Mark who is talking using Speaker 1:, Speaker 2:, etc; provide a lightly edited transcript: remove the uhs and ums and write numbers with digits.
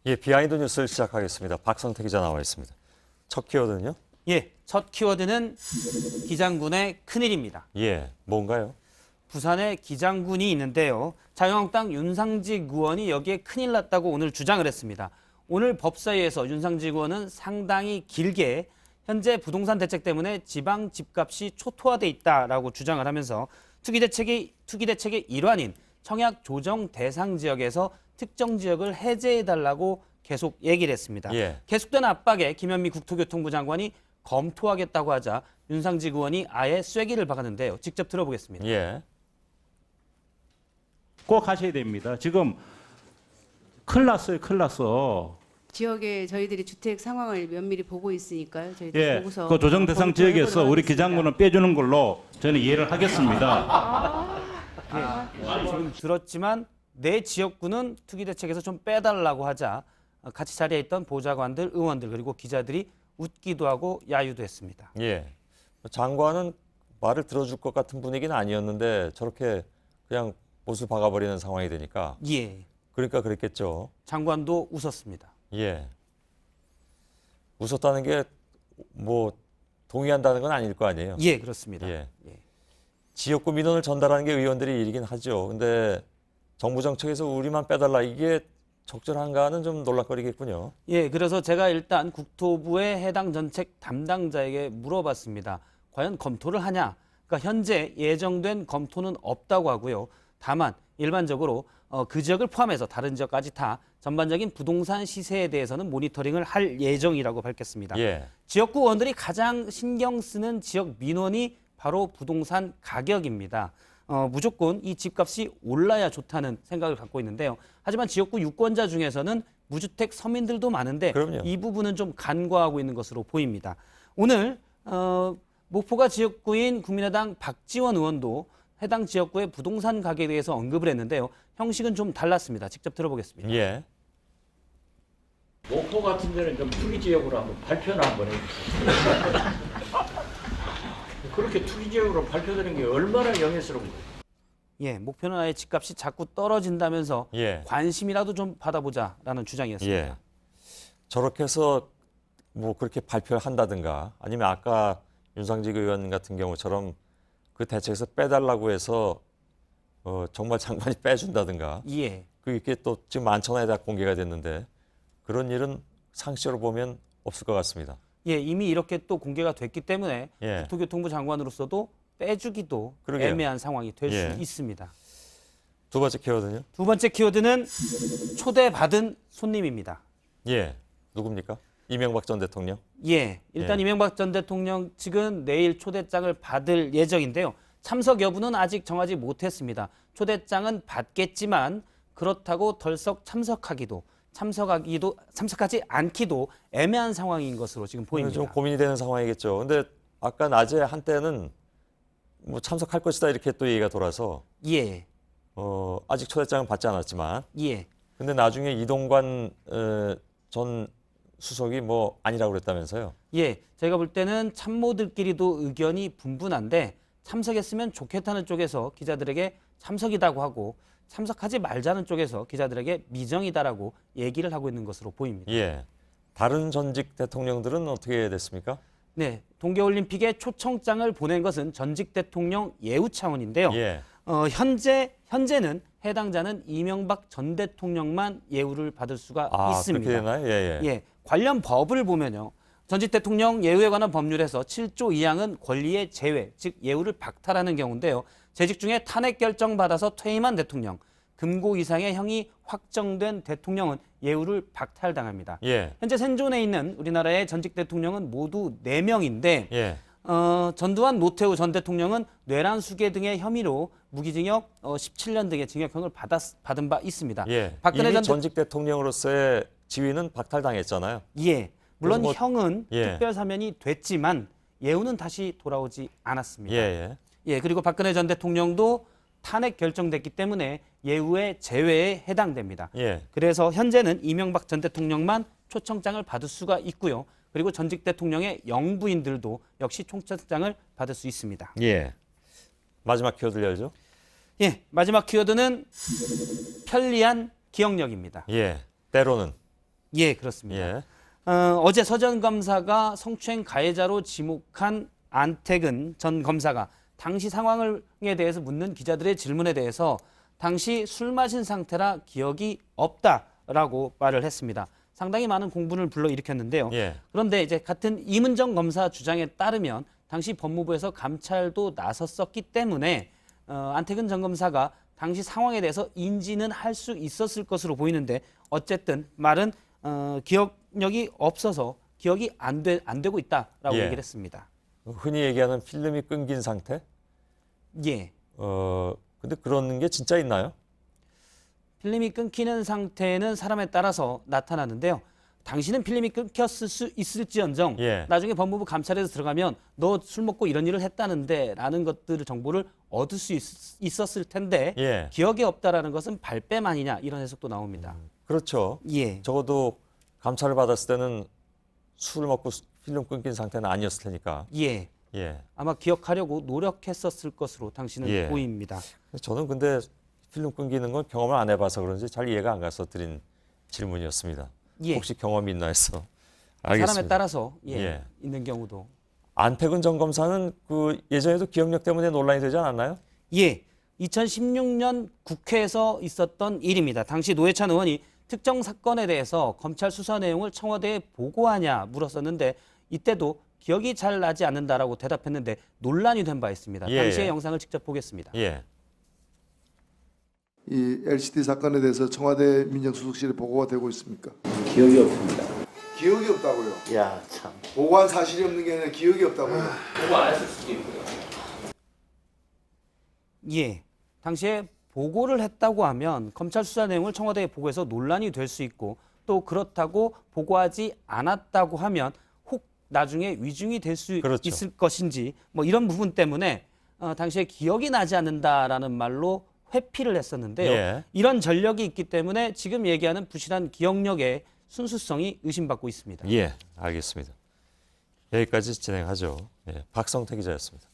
Speaker 1: 예, 비하인드 뉴스를 시작하겠습니다. 박성태 기자 나와 있습니다. 첫 키워드는요?
Speaker 2: 예, 첫 키워드는 기장군의 큰일입니다.
Speaker 1: 예, 뭔가요?
Speaker 2: 부산에 기장군이 있는데요. 자유한국당 윤상직 의원이 여기에 큰일 났다고 오늘 주장을 했습니다. 오늘 법사위에서 윤상직 의원은 상당히 길게 현재 부동산 대책 때문에 지방 집값이 초토화돼 있다라고 주장을 하면서 투기 대책의 일환인 청약 조정 대상 지역에서 특정 지역을 해제해달라고 계속 얘기를 했습니다.
Speaker 1: 예.
Speaker 2: 계속된 압박에 김현미 국토교통부 장관이 검토하겠다고 하자 윤상직 의원이 아예 쐐기를 박았는데요. 직접 들어보겠습니다.
Speaker 1: 예.
Speaker 3: 꼭 하셔야 됩니다. 지금 큰일 났어요. 큰일 났어.
Speaker 4: 지역에 저희들이 주택 상황을 면밀히 보고 있으니까요. 저희들이
Speaker 3: 예,
Speaker 4: 보고서
Speaker 3: 그 조정 대상
Speaker 4: 검토해보도록
Speaker 3: 지역에서 우리
Speaker 4: 하겠습니다.
Speaker 3: 기장군을 빼주는 걸로 저는 이해를 하겠습니다.
Speaker 2: 지금 들었지만 내 지역구는 투기 대책에서 좀 빼달라고 하자 같이 자리에 있던 보좌관들, 의원들 그리고 기자들이 웃기도 하고 야유도 했습니다.
Speaker 1: 예. 장관은 말을 들어줄 것 같은 분위기는 아니었는데 저렇게 그냥 못을 박아버리는 상황이 되니까
Speaker 2: 예,
Speaker 1: 그러니까 그랬겠죠.
Speaker 2: 장관도 웃었습니다.
Speaker 1: 예. 웃었다는 게 뭐 동의한다는 건 아닐 거 아니에요.
Speaker 2: 예, 그렇습니다.
Speaker 1: 예.
Speaker 2: 예.
Speaker 1: 지역구 민원을 전달하는 게 의원들이 일이긴 하죠. 근데 정부 정책에서 우리만 빼달라 이게 적절한가는 좀 놀랄거리겠군요.
Speaker 2: 예, 그래서 제가 일단 국토부의 해당 정책 담당자에게 물어봤습니다. 과연 검토를 하냐? 그러니까 현재 예정된 검토는 없다고 하고요. 다만 일반적으로 그 지역을 포함해서 다른 지역까지 다 전반적인 부동산 시세에 대해서는 모니터링을 할 예정이라고 밝혔습니다.
Speaker 1: 예.
Speaker 2: 지역구 의원들이 가장 신경 쓰는 지역 민원이 바로 부동산 가격입니다. 무조건 이 집값이 올라야 좋다는 생각을 갖고 있는데요. 하지만 지역구 유권자 중에서는 무주택 서민들도 많은데
Speaker 1: 그럼요.
Speaker 2: 이 부분은 좀 간과하고 있는 것으로 보입니다. 오늘 목포가 지역구인 국민의당 박지원 의원도 해당 지역구의 부동산 가격에 대해서 언급을 했는데요. 형식은 좀 달랐습니다. 직접 들어보겠습니다.
Speaker 1: 예.
Speaker 5: 목포 같은 데는 좀 투기 지역으로 한번 발표나 한번 해주세요. 그렇게 투기 지역으로 발표되는 게 얼마나 영예스러운지.
Speaker 2: 예, 목표는 아예 집값이 자꾸 떨어진다면서
Speaker 1: 예.
Speaker 2: 관심이라도 좀 받아보자라는 주장이었습니다.
Speaker 1: 예. 저렇게 해서 뭐 그렇게 발표를 한다든가 아니면 아까 윤상직 의원 같은 경우처럼 그 대책에서 빼달라고 해서 정말 장관이 빼준다든가
Speaker 2: 예,
Speaker 1: 그게 또 지금 만천하에 다 공개가 됐는데 그런 일은 상식적으로 보면 없을 것 같습니다.
Speaker 2: 예, 이미 이렇게 또 공개가 됐기 때문에
Speaker 1: 예.
Speaker 2: 국토교통부 장관으로서도 빼주기도
Speaker 1: 그러게요.
Speaker 2: 애매한 상황이 될 수
Speaker 1: 예.
Speaker 2: 있습니다.
Speaker 1: 두 번째 키워드는요?
Speaker 2: 두 번째 키워드는 초대받은 손님입니다.
Speaker 1: 예. 누굽니까? 이명박 전 대통령?
Speaker 2: 예, 일단
Speaker 1: 예.
Speaker 2: 이명박 전 대통령 측은 내일 초대장을 받을 예정인데요. 참석 여부는 아직 정하지 못했습니다. 초대장은 받겠지만 그렇다고 덜썩 참석하지 않기도 애매한 상황인 것으로 지금 보입니다.
Speaker 1: 좀 고민이 되는 상황이겠죠. 근데 아까 낮에 한때는 뭐 참석할 것이다 이렇게 또 얘기가 돌아서
Speaker 2: 예,
Speaker 1: 아직 초대장은 받지 않았지만
Speaker 2: 예,
Speaker 1: 근데 나중에 이동관 전 수석이 뭐 아니라고 그랬다면서요.
Speaker 2: 예. 제가 볼 때는 참모들끼리도 의견이 분분한데 참석했으면 좋겠다는 쪽에서 기자들에게 참석이라고 하고 참석하지 말자는 쪽에서 기자들에게 미정이다라고 얘기를 하고 있는 것으로 보입니다.
Speaker 1: 예. 다른 전직 대통령들은 어떻게 됐습니까?
Speaker 2: 네, 동계올림픽에 초청장을 보낸 것은 전직 대통령 예우 차원인데요.
Speaker 1: 예.
Speaker 2: 현재는 해당자는 이명박 전 대통령만 예우를 받을 수가 있습니다.
Speaker 1: 그렇게 되나요? 예, 예.
Speaker 2: 예, 관련 법을 보면요. 전직 대통령 예우에 관한 법률에서 7조 2항은 권리의 제외, 즉 예우를 박탈하는 경우인데요. 재직 중에 탄핵 결정 받아서 퇴임한 대통령, 금고 이상의 형이 확정된 대통령은 예우를 박탈당합니다.
Speaker 1: 예.
Speaker 2: 현재 생존해 있는 우리나라의 전직 대통령은 모두 4명인데
Speaker 1: 예.
Speaker 2: 전두환 노태우 전 대통령은 뇌란 수괴 등의 혐의로 무기징역 17년 등의 징역형을 받은 바 있습니다.
Speaker 1: 예.
Speaker 2: 박근혜
Speaker 1: 이미 전직 대통령으로서의 지위는 박탈당했잖아요.
Speaker 2: 예, 물론
Speaker 1: 그래서
Speaker 2: 형은
Speaker 1: 예.
Speaker 2: 특별 사면이 됐지만 예우는 다시 돌아오지 않았습니다.
Speaker 1: 예, 예.
Speaker 2: 예, 그리고 박근혜 전 대통령도 탄핵 결정됐기 때문에 예우의 제외에 해당됩니다.
Speaker 1: 예.
Speaker 2: 그래서 현재는 이명박 전 대통령만 초청장을 받을 수가 있고요. 그리고 전직 대통령의 영부인들도 역시 총책장을 받을 수 있습니다.
Speaker 1: 예. 마지막 키워드 알죠?
Speaker 2: 예, 마지막 키워드는 편리한 기억력입니다.
Speaker 1: 예. 때로는.
Speaker 2: 예, 그렇습니다.
Speaker 1: 예.
Speaker 2: 어제 서전 검사가 성추행 가해자로 지목한 안태근 전 검사가 당시 상황에 대해서 묻는 기자들의 질문에 대해서 당시 술 마신 상태라 기억이 없다라고 말을 했습니다. 상당히 많은 공분을 불러일으켰는데요.
Speaker 1: 예.
Speaker 2: 그런데 이제 같은 이문정 검사 주장에 따르면 당시 법무부에서 감찰도 나섰었기 때문에 안태근 전 검사가 당시 상황에 대해서 인지는 할 수 있었을 것으로 보이는데 어쨌든 말은 기억력이 없어서 기억이 안 되고 있다라고
Speaker 1: 예.
Speaker 2: 얘기를 했습니다.
Speaker 1: 흔히 얘기하는 필름이 끊긴 상태?
Speaker 2: 예.
Speaker 1: 근데 그런 게 진짜 있나요?
Speaker 2: 필름이 끊기는 상태는 사람에 따라서 나타나는데요. 당신은 필름이 끊겼을 수 있을지언정
Speaker 1: 예.
Speaker 2: 나중에 법무부 감찰에서 들어가면 너 술 먹고 이런 일을 했다는데 라는 것들을 정보를 얻을 수 있었을 텐데
Speaker 1: 예.
Speaker 2: 기억이 없다라는 것은 발뺌 아니냐 이런 해석도 나옵니다.
Speaker 1: 그렇죠.
Speaker 2: 예.
Speaker 1: 적어도 감찰을 받았을 때는 술 먹고 필름 끊긴 상태는 아니었을 테니까.
Speaker 2: 예.
Speaker 1: 예.
Speaker 2: 아마 기억하려고 노력했었을 것으로 당신은
Speaker 1: 예.
Speaker 2: 보입니다.
Speaker 1: 저는 근데 필름 끊기는 건 경험을 안 해봐서 그런지 잘 이해가 안 가서 드린 질문이었습니다.
Speaker 2: 예.
Speaker 1: 혹시 경험이 있나 해서. 알겠습니다.
Speaker 2: 사람에 따라서
Speaker 1: 예.
Speaker 2: 있는 경우도.
Speaker 1: 안태근 전 검사는 그 예전에도 기억력 때문에 논란이 되지 않았나요?
Speaker 2: 예. 2016년 국회에서 있었던 일입니다. 당시 노회찬 의원이 특정 사건에 대해서 검찰 수사 내용을 청와대에 보고하냐 물었었는데 이때도 기억이 잘 나지 않는다라고 대답했는데 논란이 된 바 있습니다.
Speaker 1: 예,
Speaker 2: 당시의
Speaker 1: 예.
Speaker 2: 영상을 직접 보겠습니다.
Speaker 1: 예.
Speaker 6: 이 LCT 사건에 대해서 청와대 민정수석실에 보고가 되고 있습니까?
Speaker 5: 기억이 없습니다.
Speaker 6: 기억이 없다고요?
Speaker 5: 야 참.
Speaker 6: 보고한 사실이 없는 게 아니라 기억이 없다고요?
Speaker 5: 보고 안 했을 수도 있고요.
Speaker 2: 예. 당시에 보고를 했다고 하면 검찰 수사 내용을 청와대에 보고해서 논란이 될 수 있고 또 그렇다고 보고하지 않았다고 하면 혹 나중에 위중이 될 수
Speaker 1: 그렇죠.
Speaker 2: 있을 것인지 뭐 이런 부분 때문에 당시에 기억이 나지 않는다라는 말로 회피를 했었는데요.
Speaker 1: 예.
Speaker 2: 이런 전력이 있기 때문에 지금 얘기하는 부실한 기억력의 순수성이 의심받고 있습니다.
Speaker 1: 예. 알겠습니다. 여기까지 진행하죠. 예. 박성태 기자였습니다.